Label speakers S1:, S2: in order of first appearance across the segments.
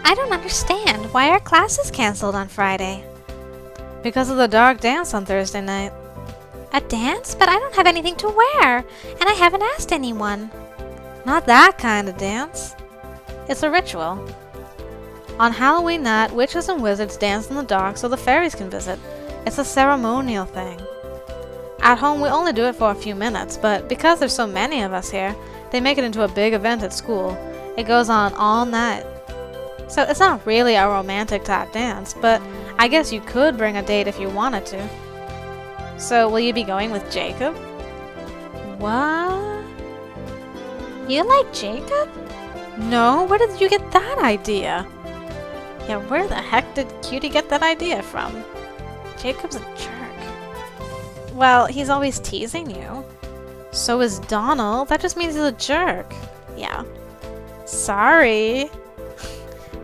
S1: I don't understand. Why are classes cancelled on Friday?
S2: Because of the dark dance on Thursday night.
S1: A dance? But I don't have anything to wear, and I haven't asked anyone.
S2: Not that kind of dance. It's a ritual. On Halloween night, witches and wizards dance in the dark so the fairies can visit. It's a ceremonial thing. At home, we only do it for a few minutes, but because there's so many of us here, they make it into a big event at school. It goes on all night. So it's not really a romantic type dance, but I guess you could bring a date if you wanted to. So, will you be going with Jacob?
S1: What? You like Jacob?
S2: No, where did you get that idea? Yeah, where the heck did Cutie get that idea from? Jacob's a jerk. Well, he's always teasing you. So is Donald. That just means he's a jerk. Yeah. Sorry.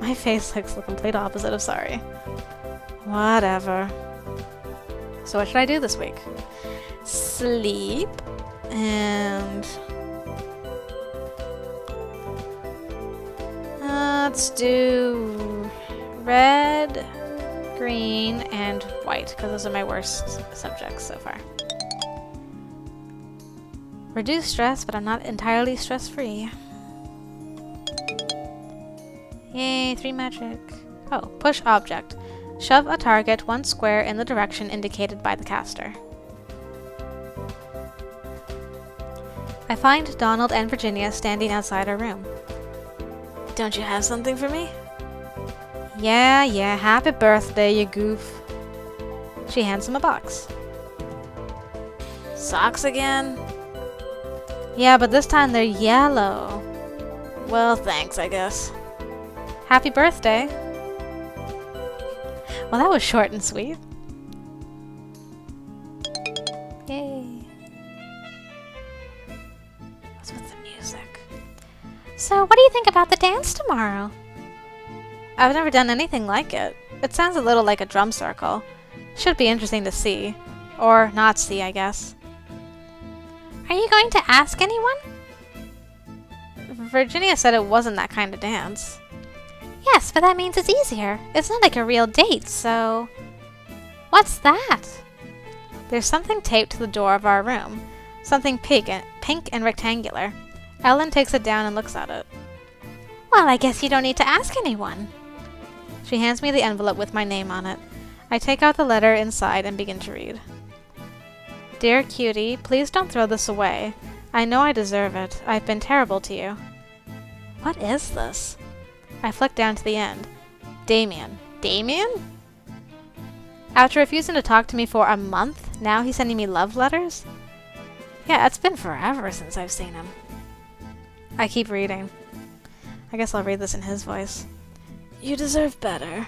S2: My face looks the complete opposite of sorry. Whatever. So what should I do this week? Sleep and let's do red, green, and white because those are my worst subjects so far. Reduce stress, but I'm not entirely stress-free. Yay, 3 magic. Oh, push object. Shove a target 1 square in the direction indicated by the caster. I find Donald and Virginia standing outside our room. Don't you have something for me? Yeah, happy birthday, you goof. She hands him a box. Socks again? Yeah, but this time they're yellow. Well, thanks, I guess. Happy birthday. Well, that was short and sweet. Yay. What's with the music?
S1: So, what do you think about the dance tomorrow?
S2: I've never done anything like it. It sounds a little like a drum circle. Should be interesting to see. Or not see, I guess.
S1: Are you going to ask anyone?
S2: Virginia said it wasn't that kind of dance.
S1: Yes, but that means it's easier. It's not like a real date, so... What's that?
S2: There's something taped to the door of our room. Something pink and rectangular. Ellen takes it down and looks at it.
S1: Well, I guess you don't need to ask anyone.
S2: She hands me the envelope with my name on it. I take out the letter inside and begin to read. Dear Cutie, please don't throw this away. I know I deserve it. I've been terrible to you. What is this? I flick down to the end. Damien. Damien? After refusing to talk to me for a month, now he's sending me love letters? Yeah, it's been forever since I've seen him. I keep reading. I guess I'll read this in his voice. You deserve better.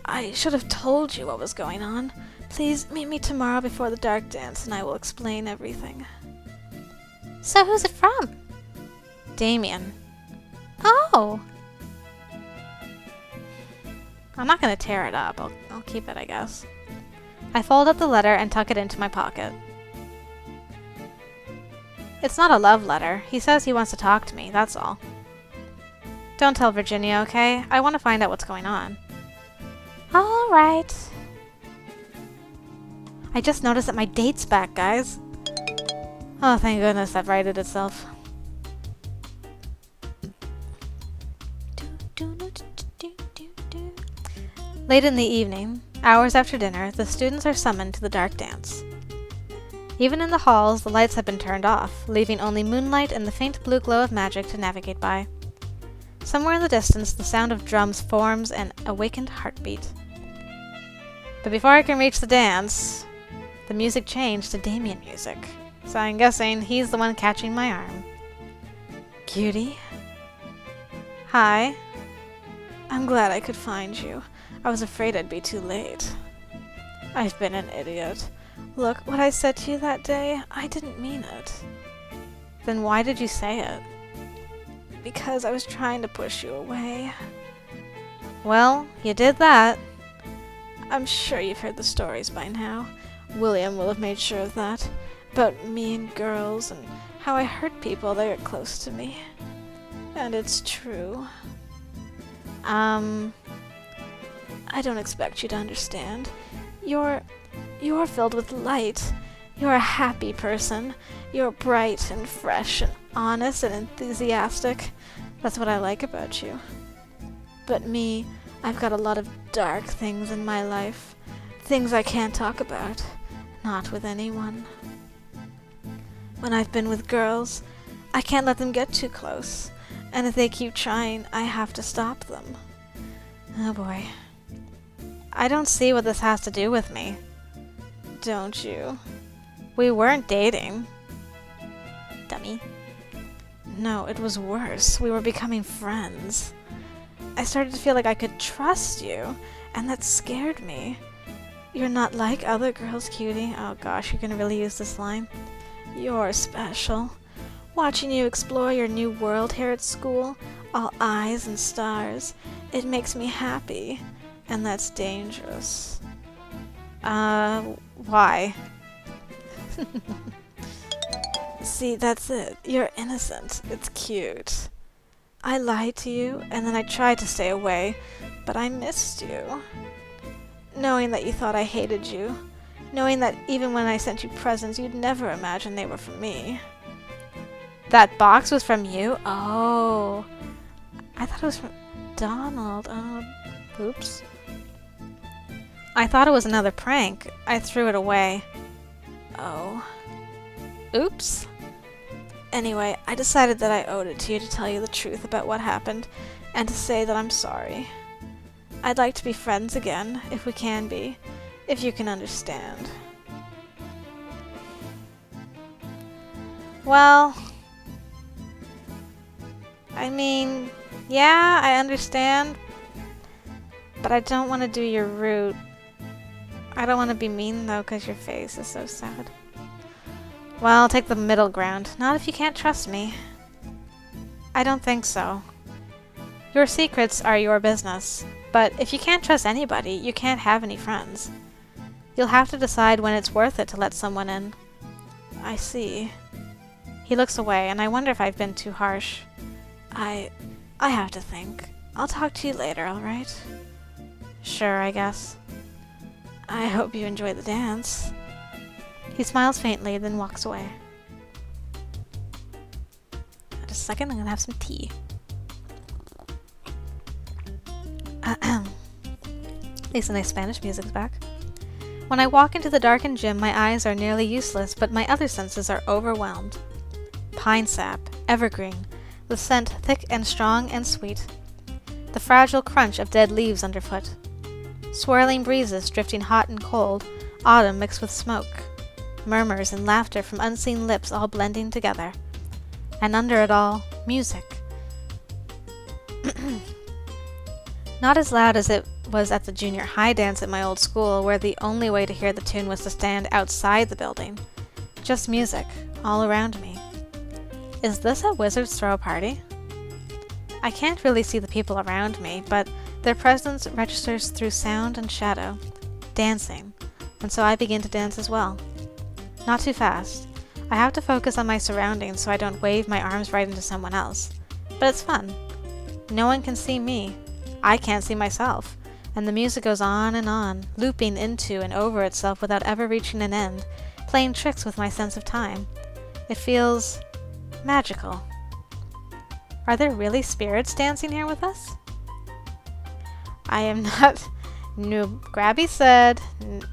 S2: I should have told you what was going on. Please meet me tomorrow before the dark dance and I will explain everything.
S1: So who's it from?
S2: Damien.
S1: Oh!
S2: I'm not going to tear it up. I'll keep it, I guess. I fold up the letter and tuck it into my pocket. It's not a love letter. He says he wants to talk to me, that's all. Don't tell Virginia, okay? I want to find out what's going on.
S1: All right.
S2: I just noticed that my date's back, guys. Oh, thank goodness that righted itself. Late in the evening, hours after dinner, the students are summoned to the dark dance. Even in the halls, the lights have been turned off, leaving only moonlight and the faint blue glow of magic to navigate by. Somewhere in the distance, the sound of drums forms an awakened heartbeat. But before I can reach the dance, the music changed to Damien music, so I'm guessing he's the one catching my arm. Cutie? Hi. I'm glad I could find you. I was afraid I'd be too late. I've been an idiot. Look, what I said to you that day, I didn't mean it. Then why did you say it? Because I was trying to push you away. Well, you did that. I'm sure you've heard the stories by now. William will have made sure of that. About me and girls, and how I hurt people that got close to me. And it's true. I don't expect you to understand. You're filled with light. You're a happy person. You're bright and fresh and honest and enthusiastic. That's what I like about you. But me, I've got a lot of dark things in my life. Things I can't talk about. Not with anyone. When I've been with girls, I can't let them get too close. And if they keep trying, I have to stop them. Oh boy. I don't see what this has to do with me. Don't you? We weren't dating.
S1: Dummy.
S2: No, it was worse. We were becoming friends. I started to feel like I could trust you, and that scared me. You're not like other girls, Cutie. Oh gosh, you're gonna really use this line. You're special. Watching you explore your new world here at school, all eyes and stars, it makes me happy. And that's dangerous. Why? See, that's it. You're innocent. It's cute. I lied to you, and then I tried to stay away, but I missed you. Knowing that you thought I hated you. Knowing that even when I sent you presents, you'd never imagine they were for me.
S1: That box was from you?
S2: Oh. I thought it was from Donald. Oops.
S1: I thought it was another prank. I threw it away.
S2: Oh.
S1: Oops.
S2: Anyway, I decided that I owed it to you to tell you the truth about what happened, and to say that I'm sorry. I'd like to be friends again, if we can be, if you can understand.
S1: Well, I mean, yeah, I understand, but I don't want to do your route. I don't want to be mean, though, because your face is so sad. Well, I'll take the middle ground. Not if you can't trust me. I don't think so. Your secrets are your business, but if you can't trust anybody, you can't have any friends. You'll have to decide when it's worth it to let someone in.
S2: I see.
S1: He looks away, and I wonder if I've been too harsh.
S2: I have to think. I'll talk to you later, alright?
S1: Sure, I guess.
S2: I hope you enjoy the dance.
S1: He smiles faintly, then walks away. Just a second, I'm gonna have some tea. At least the nice Spanish music's back. When I walk into the darkened gym, my eyes are nearly useless, but my other senses are overwhelmed. Pine sap, evergreen, the scent thick and strong and sweet. The fragile crunch of dead leaves underfoot. Swirling breezes drifting hot and cold, autumn mixed with smoke. Murmurs and laughter from unseen lips all blending together. And under it all, music. Not as loud as it was at the junior high dance at my old school, where the only way to hear the tune was to stand outside the building. Just music, all around me. Is this a wizard's throw party? I can't really see the people around me, but their presence registers through sound and shadow, dancing, and so I begin to dance as well. Not too fast. I have to focus on my surroundings so I don't wave my arms right into someone else. But it's fun. No one can see me. I can't see myself. And the music goes on, looping into and over itself without ever reaching an end, playing tricks with my sense of time. It feels magical. Are there really spirits dancing here with us? I am not... No, Grabby said,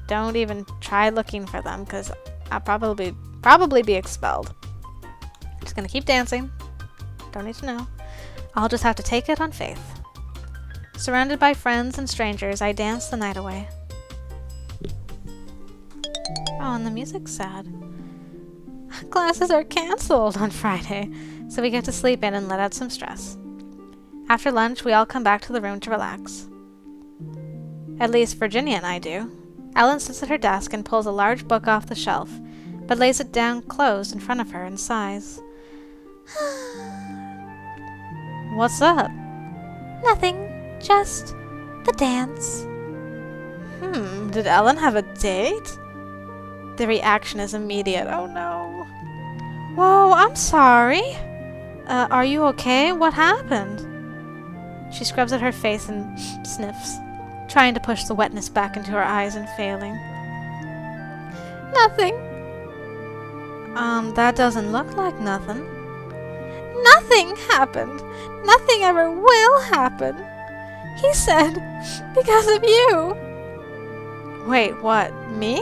S1: don't even try looking for them, because I'll probably be expelled. Just gonna keep dancing. Don't need to know. I'll just have to take it on faith. Surrounded by friends and strangers, I dance the night away. Oh, and the music's sad. Classes are cancelled on Friday, so we get to sleep in and let out some stress. After lunch, we all come back to the room to relax. At least Virginia and I do. Ellen sits at her desk and pulls a large book off the shelf, but lays it down closed in front of her and sighs. What's up? Nothing. Just the dance.
S2: Did Ellen have a date? The reaction is immediate. Oh no.
S1: Whoa, I'm sorry. Are you okay? What happened?
S2: She scrubs at her face and sniffs, trying to push the wetness back into her eyes and failing. Nothing.
S1: That doesn't look like nothing.
S2: Nothing happened. Nothing ever will happen. He said, because of you.
S1: Wait, what? Me?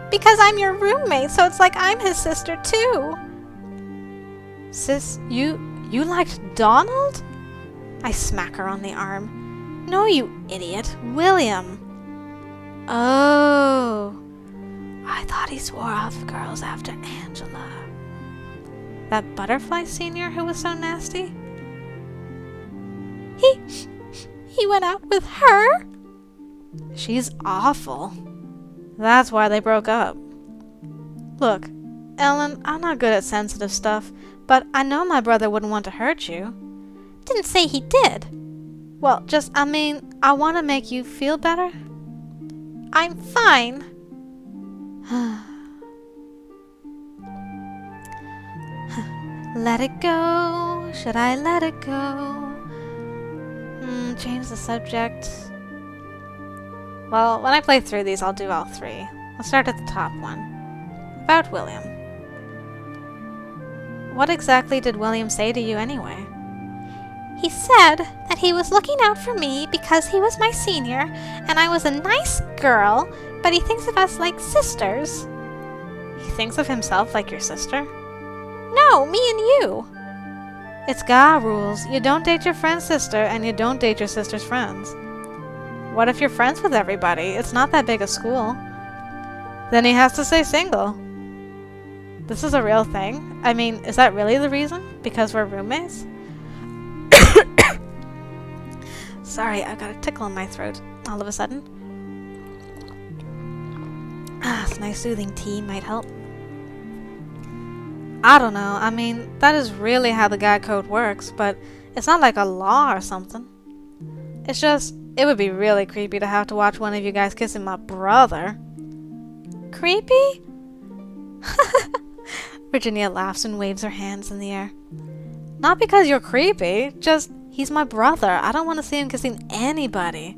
S2: Because I'm your roommate, so it's like I'm his sister too.
S1: Sis, you liked Donald? I smack her on the arm. No, you idiot. William. Oh. I thought he swore off girls after Angela. That butterfly senior who was so nasty?
S2: He went out with her?
S1: She's awful. That's why they broke up. Look, Ellen, I'm not good at sensitive stuff, but I know my brother wouldn't want to hurt you.
S2: Didn't say he did.
S1: Well, I want to make you feel better.
S2: I'm fine.
S1: Let it go. Should I let it go? Change the subject. Well, when I play through these, I'll do all three. I'll start at the top one. About William. What exactly did William say to you anyway?
S2: He said that he was looking out for me because he was my senior, and I was a nice girl, but he thinks of us like sisters.
S1: He thinks of himself like your sister?
S2: No, me and you.
S1: It's GA rules. You don't date your friend's sister, and you don't date your sister's friends. What if you're friends with everybody? It's not that big a school. Then he has to stay single. This is a real thing? I mean, is that really the reason? Because we're roommates? Sorry, I've got a tickle in my throat all of a sudden. Some nice soothing tea might help. I don't know. I mean, that is really how the GA code works, but it's not like a law or something. It's just, it would be really creepy to have to watch one of you guys kissing my brother.
S2: Creepy?
S1: Virginia laughs and waves her hands in the air. Not because you're creepy, just he's my brother. I don't want to see him kissing anybody.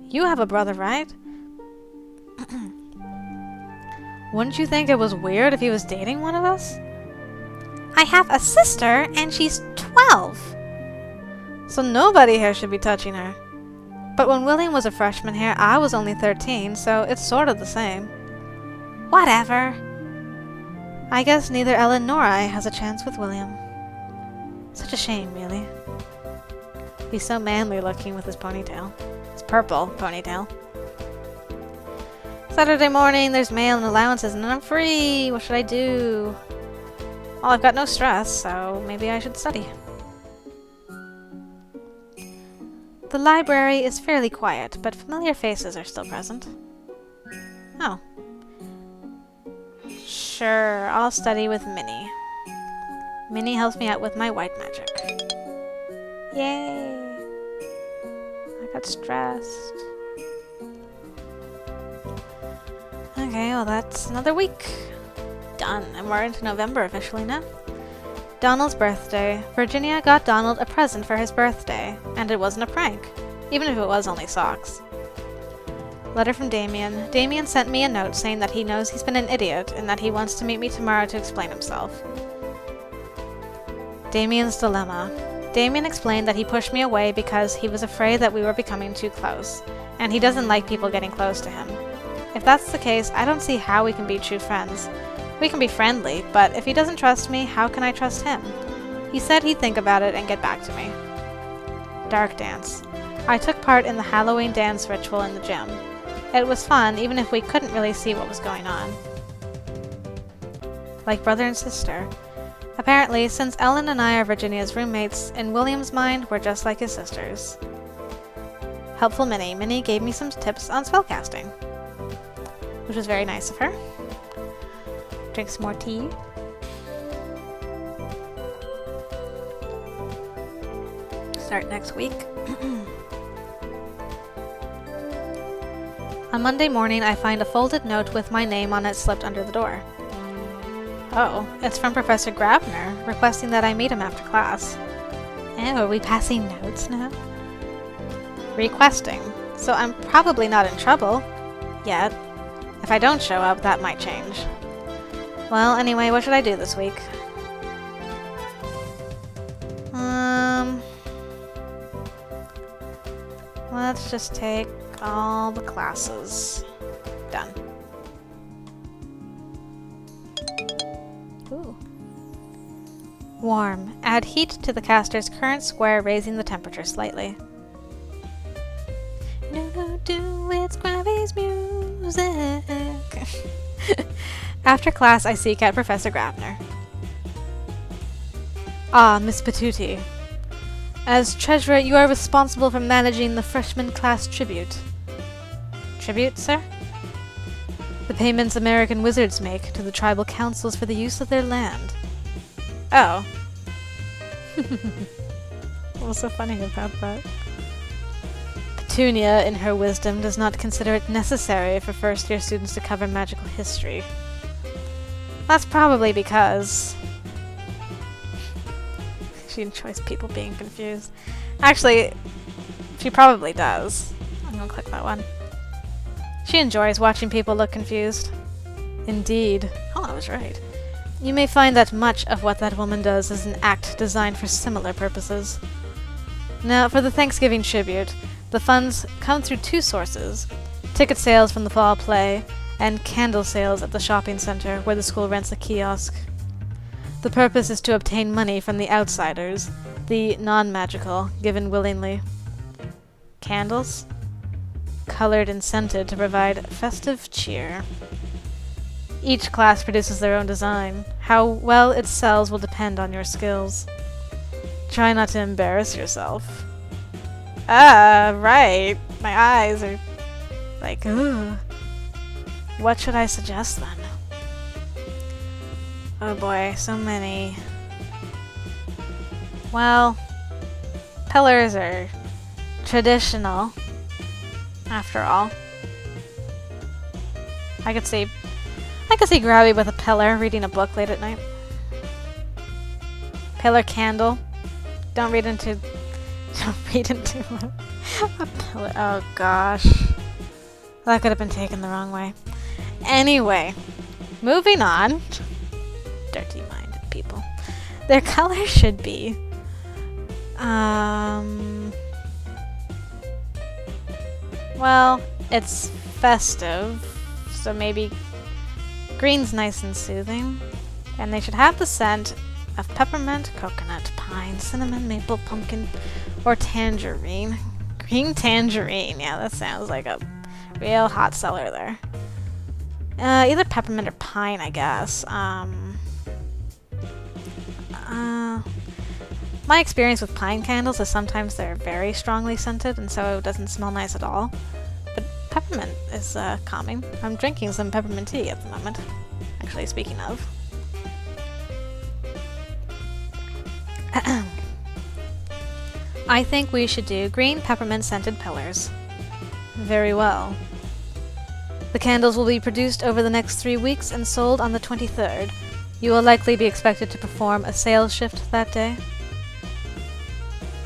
S1: You have a brother, right? Wouldn't you think it was weird if he was dating one of us?
S2: I have a sister, and she's 12.
S1: So nobody here should be touching her. But when William was a freshman here, I was only 13, so it's sort of the same.
S2: Whatever.
S1: I guess neither Ellen nor I has a chance with William. Such a shame, really. He's so manly looking with his ponytail. His purple ponytail. Saturday morning, there's mail and allowances, and I'm free! What should I do? Well, I've got no stress, so maybe I should study. The library is fairly quiet, but familiar faces are still present. Oh. Sure, I'll study with Minnie. Minnie helps me out with my white magic. Yay! I got stressed. Okay, well that's another week. Done, and we're into November officially now. Donald's birthday. Virginia got Donald a present for his birthday, and it wasn't a prank, even if it was only socks. Letter from Damien. Damien sent me a note saying that he knows he's been an idiot and that he wants to meet me tomorrow to explain himself. Damien's dilemma. Damien explained that he pushed me away because he was afraid that we were becoming too close, and he doesn't like people getting close to him. If that's the case, I don't see how we can be true friends. We can be friendly, but if he doesn't trust me, how can I trust him? He said he'd think about it and get back to me. Dark dance. I took part in the Halloween dance ritual in the gym. It was fun, even if we couldn't really see what was going on. Like brother and sister. Apparently, since Ellen and I are Virginia's roommates, in William's mind, we're just like his sisters. Helpful Minnie. Minnie gave me some tips on spellcasting, which was very nice of her. Drink some more tea. Start next week. On Monday morning, I find a folded note with my name on it slipped under the door. Oh, it's from Professor Grabiner, requesting that I meet him after class. Oh, are we passing notes now? Requesting. So I'm probably not in trouble. Yet. If I don't show up, that might change. Well, anyway, what should I do this week? Let's just take all the classes. Done. Ooh. Warm. Add heat to the caster's current square, raising the temperature slightly. No, do it's Grabby's music. After class, I seek out Professor Grabiner. Ah, Miss Cutie. As treasurer, you are responsible for managing the freshman class tribute. Tribute, sir? The payments American wizards make to the tribal councils for the use of their land. Oh. What's so funny about that? Petunia, in her wisdom, does not consider it necessary for first-year students to cover magical history. That's probably because she enjoys people being confused. Actually, she probably does. I'm gonna click that one. She enjoys watching people look confused. Indeed. Oh, I was right. You may find that much of what that woman does is an act designed for similar purposes. Now, for the Thanksgiving tribute, the funds come through two sources: ticket sales from the fall play, and candle sales at the shopping center where the school rents a kiosk. The purpose is to obtain money from the outsiders, the non-magical, given willingly. Candles? Colored and scented to provide festive cheer. Each class produces their own design. How well it sells will depend on your skills. Try not to embarrass yourself. Ah, right. My eyes are like, ooh. What should I suggest then? Oh boy, so many. Well, pillars are traditional, after all. I could see Grabby with a pillar reading a book late at night. Pillar candle. Don't read into a pillar. Oh gosh. That could have been taken the wrong way. Anyway, moving on. Dirty-minded people. Their color should be well, it's festive, so maybe green's nice and soothing, and they should have the scent of peppermint, coconut, pine, cinnamon, maple, pumpkin, or tangerine. Green tangerine, yeah, that sounds like a real hot seller there. Either peppermint or pine, I guess. My experience with pine candles is sometimes they're very strongly scented, and so it doesn't smell nice at all. But peppermint is calming. I'm drinking some peppermint tea at the moment. Actually, speaking of. I think we should do green peppermint scented pillars. Very well. The candles will be produced over the next 3 weeks and sold on the 23rd. You will likely be expected to perform a sales shift that day.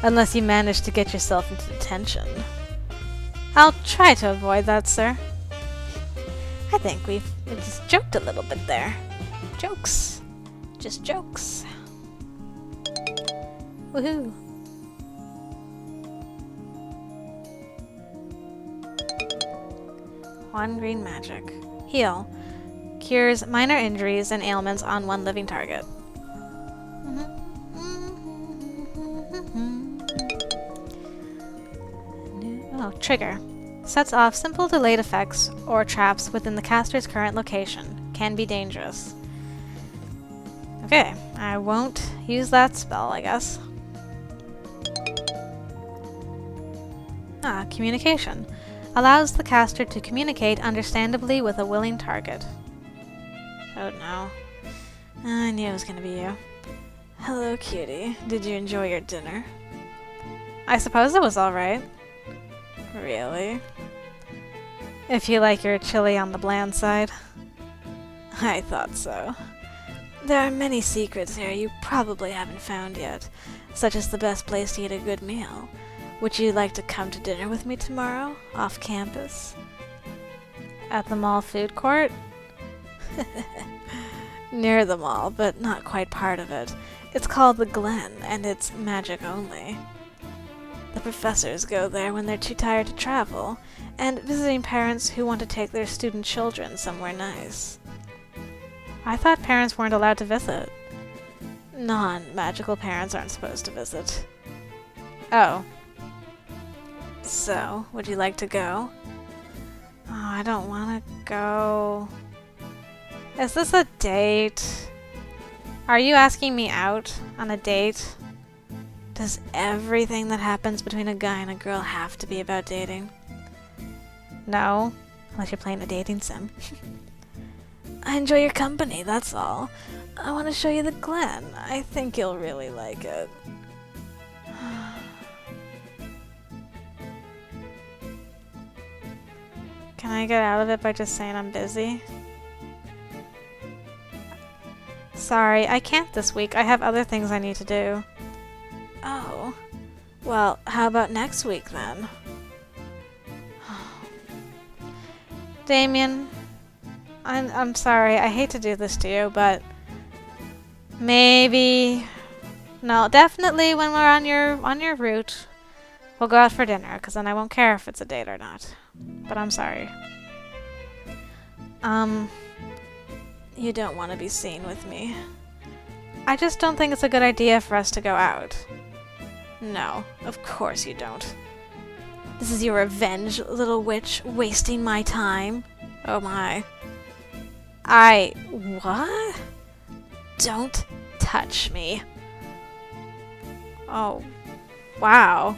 S1: Unless you manage to get yourself into detention. I'll try to avoid that, sir. I think we just joked a little bit there. Jokes. Just jokes. Woohoo. One green magic. Heal. Cures minor injuries and ailments on one living target. Oh, trigger. Sets off simple delayed effects or traps within the caster's current location. Can be dangerous. Okay, I won't use that spell, I guess. Ah, communication. Allows the caster to communicate understandably with a willing target. Oh no. I knew it was gonna be you. Hello, Cutie. Did you enjoy your dinner? I suppose it was alright. Really? If you like your chili on the bland side. I thought so. There are many secrets here you probably haven't found yet, such as the best place to eat a good meal. Would you like to come to dinner with me tomorrow, off campus?
S2: At the mall food court?
S1: Near the mall, but not quite part of it. It's called the Glen, and it's magic only. The professors go there when they're too tired to travel, and visiting parents who want to take their student children somewhere nice.
S2: I thought parents weren't allowed to visit.
S1: Non-magical parents aren't supposed to visit.
S2: Oh.
S1: So, would you like to go?
S2: Oh, I don't want to go. Is this a date? Are you asking me out on a date?
S1: Does everything that happens between a guy and a girl have to be about dating?
S2: No, unless you're playing a dating sim.
S1: I enjoy your company, that's all. I want to show you the Glen. I think you'll really like it.
S2: Can I get out of it by just saying I'm busy? Sorry, I can't this week. I have other things I need to do.
S1: Oh. Well, how about next week then?
S2: Damien, I'm sorry. I hate to do this to you, but maybe no, definitely when we're on your route, we'll go out for dinner, because then I won't care if it's a date or not. But I'm sorry.
S1: You don't want to be seen with me.
S2: I just don't think it's a good idea for us to go out.
S1: No, of course you don't. This is your revenge, little witch, wasting my time. Oh my. What? Don't touch me.
S2: Oh, wow.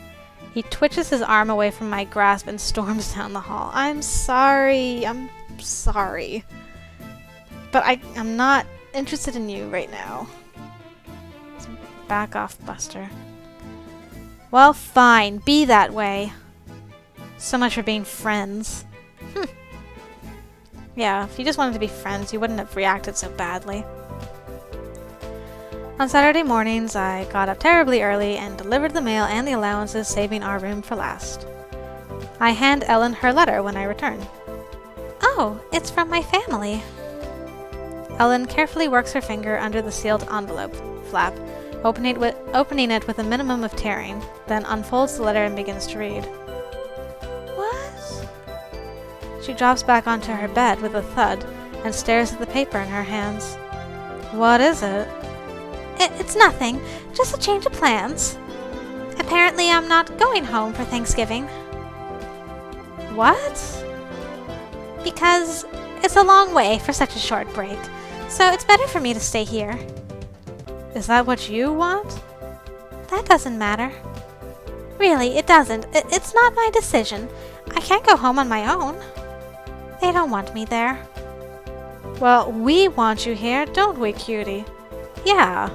S2: He twitches his arm away from my grasp and storms down the hall. I'm sorry. But I'm not interested in you right now. So back off, Buster. Well, fine. Be that way. So much for being friends. Yeah, if you just wanted to be friends, you wouldn't have reacted so badly. On Saturday mornings, I got up terribly early and delivered the mail and the allowances, saving our room for last. I hand Ellen her letter when I return.
S1: Oh, it's from my family.
S2: Ellen carefully works her finger under the sealed envelope flap, opening it with a minimum of tearing, then unfolds the letter and begins to read.
S1: What?
S2: She drops back onto her bed with a thud and stares at the paper in her hands. What is it?
S1: It's nothing, just a change of plans. Apparently I'm not going home for Thanksgiving.
S2: What?
S1: Because it's a long way for such a short break, so it's better for me to stay here.
S2: Is that what you want?
S1: That doesn't matter. Really, it doesn't. It's not my decision. I can't go home on my own. They don't want me there.
S2: Well, we want you here, don't we, Cutie? Yeah.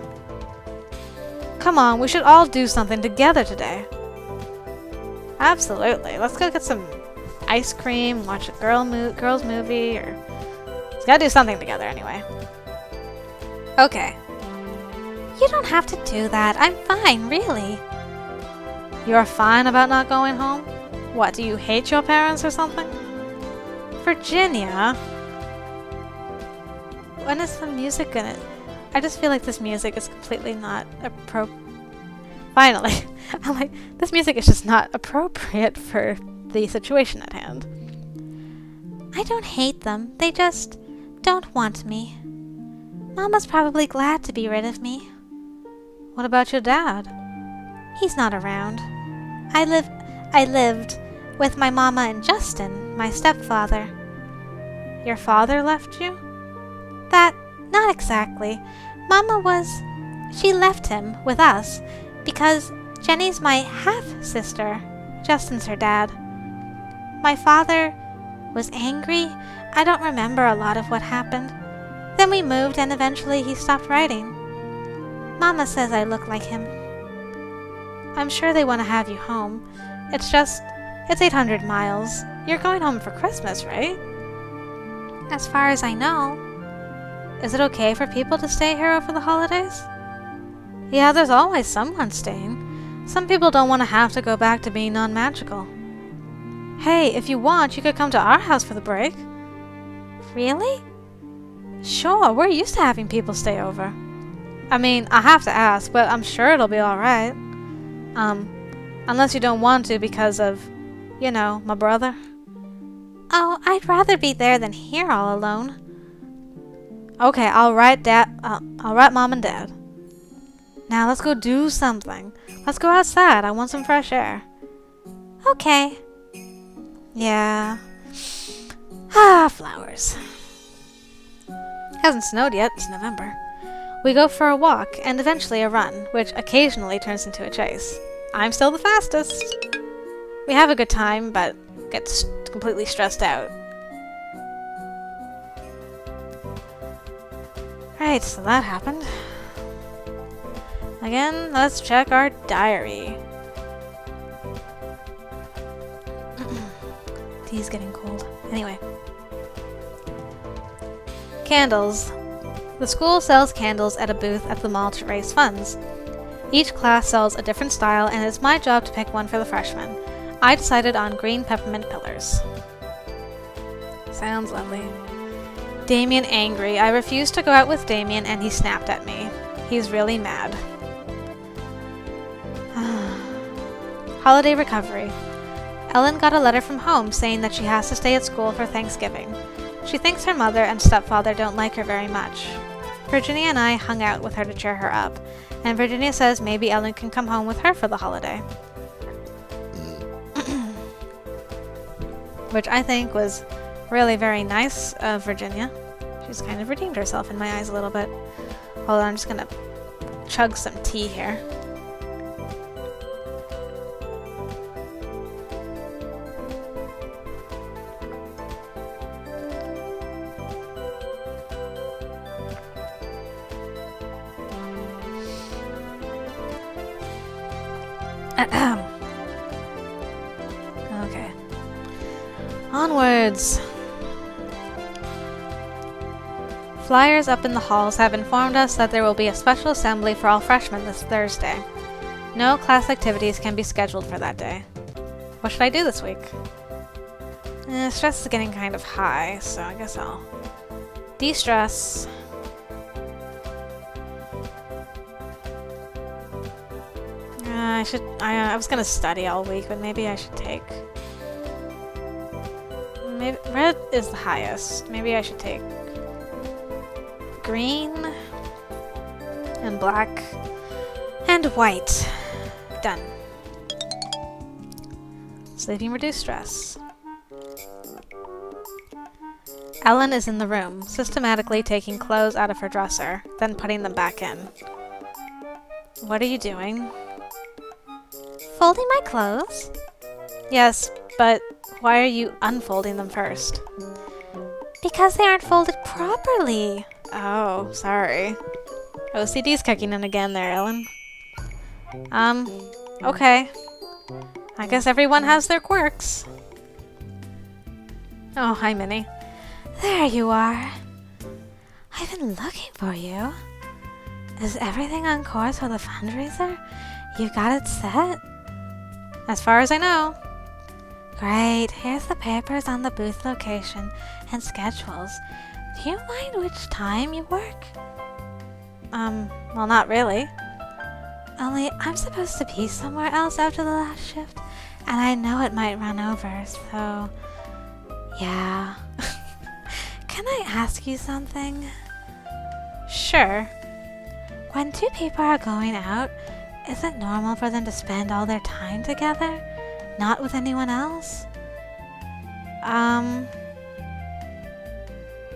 S2: Come on, we should all do something together today. Absolutely. Let's go get some ice cream, watch a girls movie, or... Let's gotta do something together anyway. Okay.
S1: You don't have to do that. I'm fine, really.
S2: You're fine about not going home? What, do you hate your parents or something? Virginia? When is the music gonna... I just feel like this music is completely not Finally. I'm like, this music is just not appropriate for the situation at hand.
S1: I don't hate them. They just don't want me. Mama's probably glad to be rid of me.
S2: What about your dad?
S1: He's not around. I lived with my mama and Justin, my stepfather.
S2: Your father left you?
S1: Not exactly. She left him with us because Jenny's my half-sister. Justin's her dad. My father was angry. I don't remember a lot of what happened. Then we moved and eventually he stopped writing. Mama says I look like him.
S2: I'm sure they want to have you home. It's 800 miles. You're going home for Christmas, right?
S1: As far as I know. Is it okay for people to stay here over the holidays? Yeah, there's always someone staying. Some people don't want to have to go back to being non-magical. Hey, if you want, you could come to our house for the break. Really? Sure, we're used to having people stay over. I mean, I have to ask, but I'm sure it'll be alright. Unless you don't want to because of, you know, my brother. Oh, I'd rather be there than here all alone. Okay, I'll write Mom and Dad. Now let's go do something. Let's go outside. I want some fresh air. Okay. Yeah. Ah, flowers. Hasn't snowed yet. It's November. We go for a walk and eventually a run, which occasionally turns into a chase. I'm still the fastest. We have a good time, but get completely stressed out. Right, so that happened. Again, let's check our diary. Tea's getting cold. Anyway. Candles. The school sells candles at a booth at the mall to raise funds. Each class sells a different style, and it's my job to pick one for the freshmen. I decided on green peppermint pillars. Sounds lovely. Damien angry. I refused to go out with Damien, and he snapped at me. He's really mad. Holiday recovery. Ellen got a letter from home saying that she has to stay at school for Thanksgiving. She thinks her mother and stepfather don't like her very much. Virginia and I hung out with her to cheer her up, and Virginia says maybe Ellen can come home with her for the holiday. Which I think was really very nice of Virginia. She's kind of redeemed herself in my eyes a little bit. Hold on, I'm just gonna chug some tea here. Okay. Onwards! Flyers up in the halls have informed us that there will be a special assembly for all freshmen this Thursday. No class activities can be scheduled for that day. What should I do this week? Stress is getting kind of high, so I guess I'll de-stress. I was gonna study all week, but maybe I should take... Maybe red is the highest. Maybe I should take green and black and white. Done. Sleeping reduced stress. Ellen is in the room, systematically taking clothes out of her dresser, then putting them back in. What are you doing? Folding my clothes? Yes, but why are you unfolding them first? Because they aren't folded properly. Oh, sorry. OCD's kicking in again there, Ellen. Okay. I guess everyone has their quirks. Oh, hi, Minnie. There you are. I've been looking for you. Is everything on course for the fundraiser? You got it set? As far as I know. Great. Here's the papers on the booth location and schedules. Do you mind which time you work? Well, not really. Only I'm supposed to be somewhere else after the last shift, and I know it might run over, so... yeah. Can I ask you something? Sure. When two people are going out, is it normal for them to spend all their time together? Not with anyone else?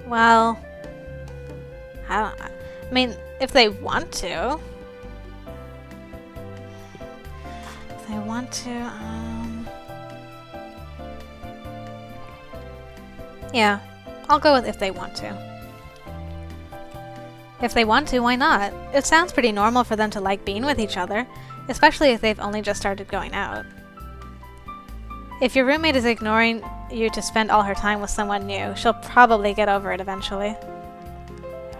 S1: Well... I mean, if they want to. If they want to, yeah, I'll go with if they want to. If they want to, why not? It sounds pretty normal for them to like being with each other, especially if they've only just started going out. If your roommate is ignoring you to spend all her time with someone new, she'll probably get over it eventually.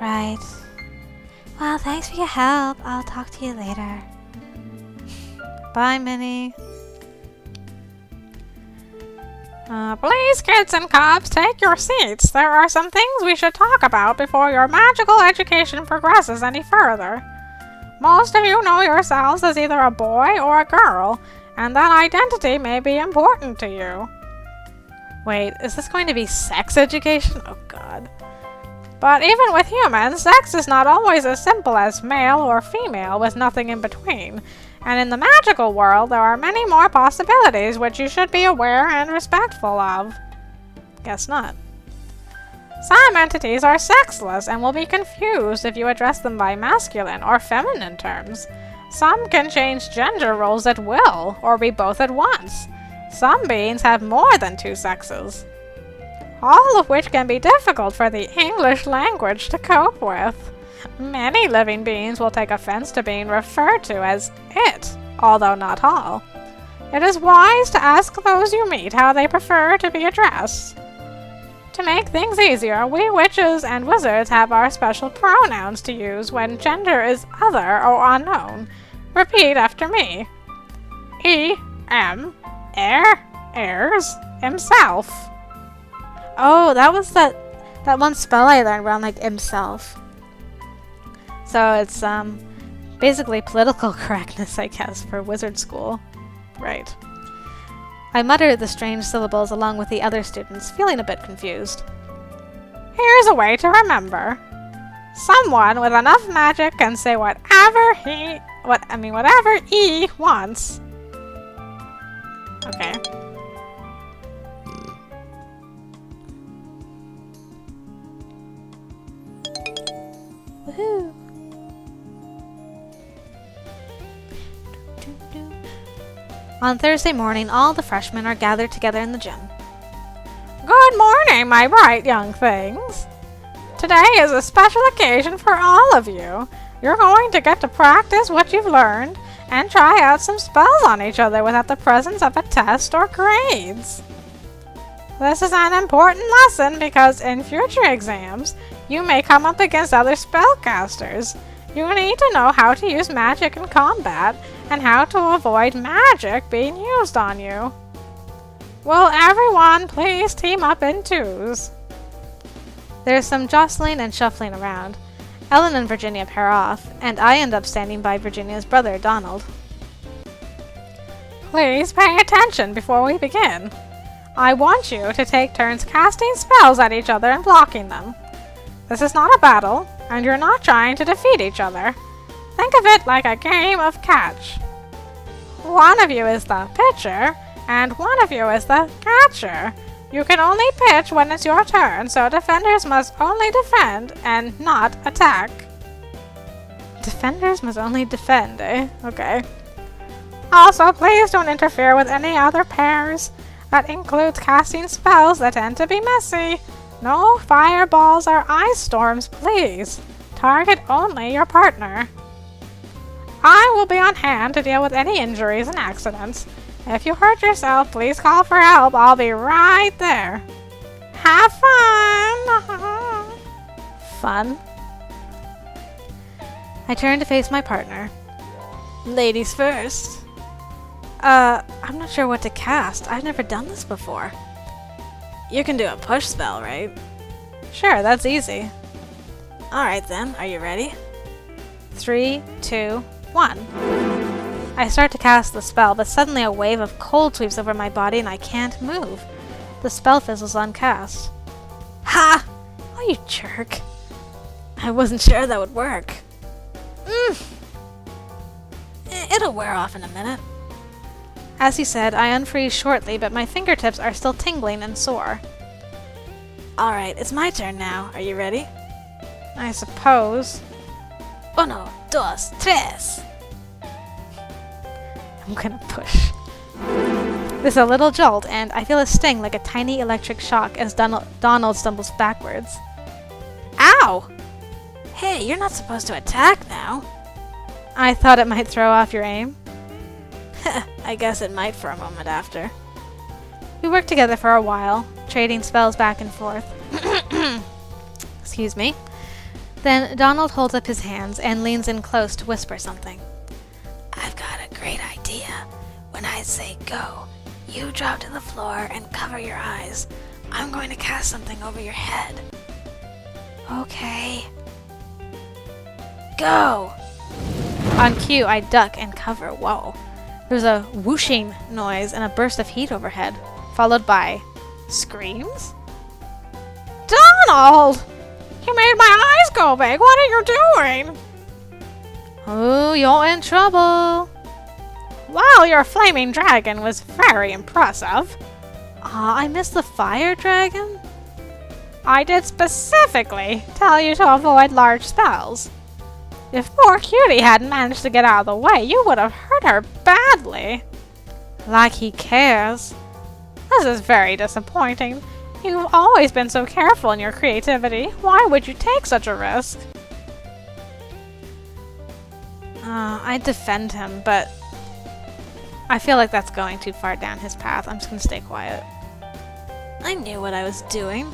S2: Right. Well, thanks for your help. I'll talk to you later.
S1: Bye, Minnie.
S3: Please, kids and cubs, take your seats. There are some things we should talk about before your magical education progresses any further. Most of you know yourselves as either a boy or a girl, and that identity may be important to you.
S1: Wait, is this going to be sex education? Oh god.
S3: But even with humans, sex is not always as simple as male or female with nothing in between. And in the magical world, there are many more possibilities which you should be aware and respectful of.
S1: Guess not.
S3: Some entities are sexless and will be confused if you address them by masculine or feminine terms. Some can change gender roles at will, or be both at once. Some beings have more than two sexes. All of which can be difficult for the English language to cope with. Many living beings will take offense to being referred to as it, although not all. It is wise to ask those you meet how they prefer to be addressed. To make things easier, we witches and wizards have our special pronouns to use when gender is other or unknown. Repeat after me. Heirs, himself.
S1: Oh, that was that one spell I learned around like himself. So it's basically political correctness, I guess, for wizard school. Right. I muttered the strange syllables along with the other students, feeling a bit confused.
S3: Here's a way to remember. Someone with enough magic can say whatever he wants.
S1: Okay. Woohoo! On Thursday morning, all the freshmen are gathered together in the gym.
S3: Good morning, my bright young things. Today is a special occasion for all of you. You're going to get to practice what you've learned and try out some spells on each other without the presence of a test or grades. This is an important lesson because in future exams, you may come up against other spellcasters. You need to know how to use magic in combat and how to avoid magic being used on you. Will everyone please team up in twos?
S1: There's some jostling and shuffling around. Ellen and Virginia pair off, and I end up standing by Virginia's brother, Donald.
S3: Please pay attention before we begin. I want you to take turns casting spells at each other and blocking them. This is not a battle, and you're not trying to defeat each other. Think of it like a game of catch. One of you is the pitcher, and one of you is the catcher. You can only pitch when it's your turn, so defenders must only defend and not attack.
S1: Defenders must only defend, eh? Okay.
S3: Also, please don't interfere with any other pairs. That includes casting spells that tend to be messy. No fireballs or ice storms, please. Target only your partner. I will be on hand to deal with any injuries and accidents. If you hurt yourself, please call for help. I'll be right there. Have fun!
S1: Fun? I turn to face my partner. Ladies first. I'm not sure what to cast. I've never done this before. You can do a push spell, right? Sure, that's easy. Alright then, are you ready? 3, 2, 1. I start to cast the spell, but suddenly a wave of cold sweeps over my body and I can't move. The spell fizzles uncast. Ha! Oh, you jerk. I wasn't sure that would work. It'll wear off in a minute. As he said, I unfreeze shortly, but my fingertips are still tingling and sore. Alright, it's my turn now. Are you ready?
S3: I suppose.
S1: Uno, dos, tres. I'm gonna push. There's a little jolt, and I feel a sting like a tiny electric shock as Donald stumbles backwards. Ow! Hey, you're not supposed to attack now. I thought it might throw off your aim. I guess it might for a moment after. We worked together for a while, trading spells back and forth. Excuse me.
S2: Then Donald holds up his hands and leans in close to whisper something.
S1: I've got a great idea. When I say go, you drop to the floor and cover your eyes. I'm going to cast something over your head. Okay. Go!
S2: On cue, I duck and cover. Whoa. There's a whooshing noise and a burst of heat overhead, followed by screams?
S3: Donald! You made my eyes go big. What are you doing?
S2: Oh, you're in trouble.
S3: Well, your flaming dragon was very impressive.
S2: I missed the fire dragon?
S3: I did specifically tell you to avoid large spells. If poor Cutie hadn't managed to get out of the way, you would have hurt her badly.
S2: Like he cares.
S3: This is very disappointing. You've always been so careful in your creativity. Why would you take such a risk?
S2: I'd defend him, but I feel like that's going too far down his path. I'm just gonna stay quiet.
S1: I knew what I was doing.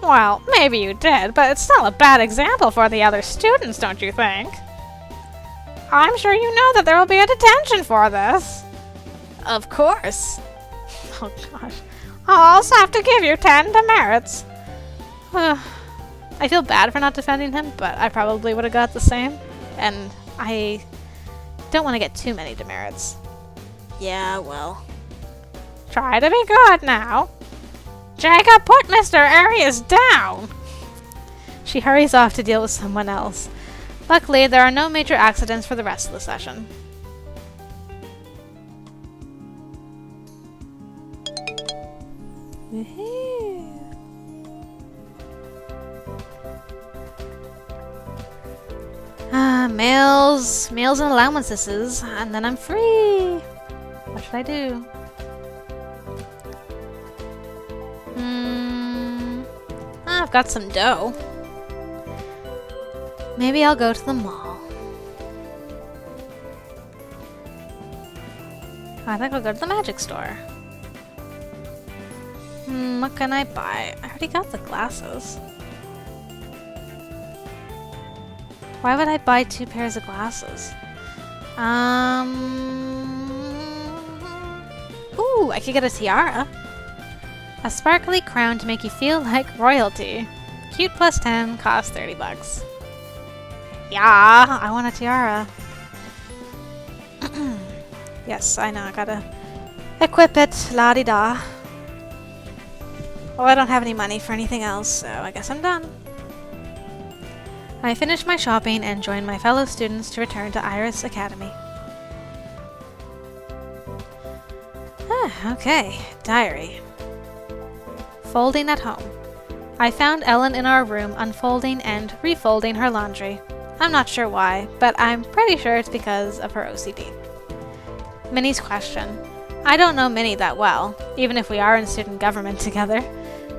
S3: Well, maybe you did, but it's still a bad example for the other students, don't you think? I'm sure you know that there will be a detention for this.
S1: Of course.
S3: Oh gosh. I'll also have to give you 10 demerits.
S2: I feel bad for not defending him, but I probably would have got the same. And I don't want to get too many demerits.
S1: Yeah, well.
S3: Try to be good now. Jacob, put Mr. Arias down!
S2: She hurries off to deal with someone else. Luckily, there are no major accidents for the rest of the session. Meals and allowances, and then I'm free. What should I do? I've got some dough. Maybe I'll go to the mall. I think I'll go to the magic store. What can I buy? I already got the glasses. Why would I buy 2 pairs of glasses? Ooh, I could get a tiara. A sparkly crown to make you feel like royalty. Cute plus 10, cost 30 bucks. Yeah, I want a tiara. Yes, I know, I gotta equip it, la-di-da. Oh, I don't have any money for anything else, so I guess I'm done. I finish my shopping and join my fellow students to return to Iris Academy. Okay, diary. Folding at home. I found Ellen in our room unfolding and refolding her laundry. I'm not sure why, but I'm pretty sure it's because of her OCD. Minnie's question. I don't know Minnie that well, even if we are in student government together.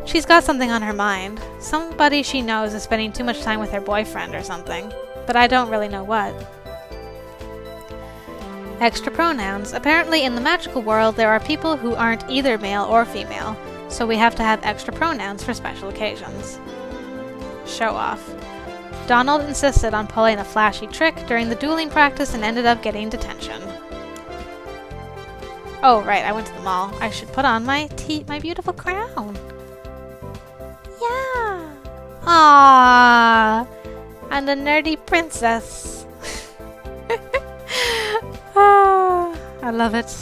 S2: She's got something on her mind. Somebody she knows is spending too much time with her boyfriend or something, but I don't really know what. Extra pronouns. Apparently in the magical world there are people who aren't either male or female, so we have to have extra pronouns for special occasions. Show off. Donald insisted on pulling a flashy trick during the dueling practice and ended up getting detention. Oh right, I went to the mall. I should put on my beautiful crown. Yeah. Ah, and a nerdy princess. I love it.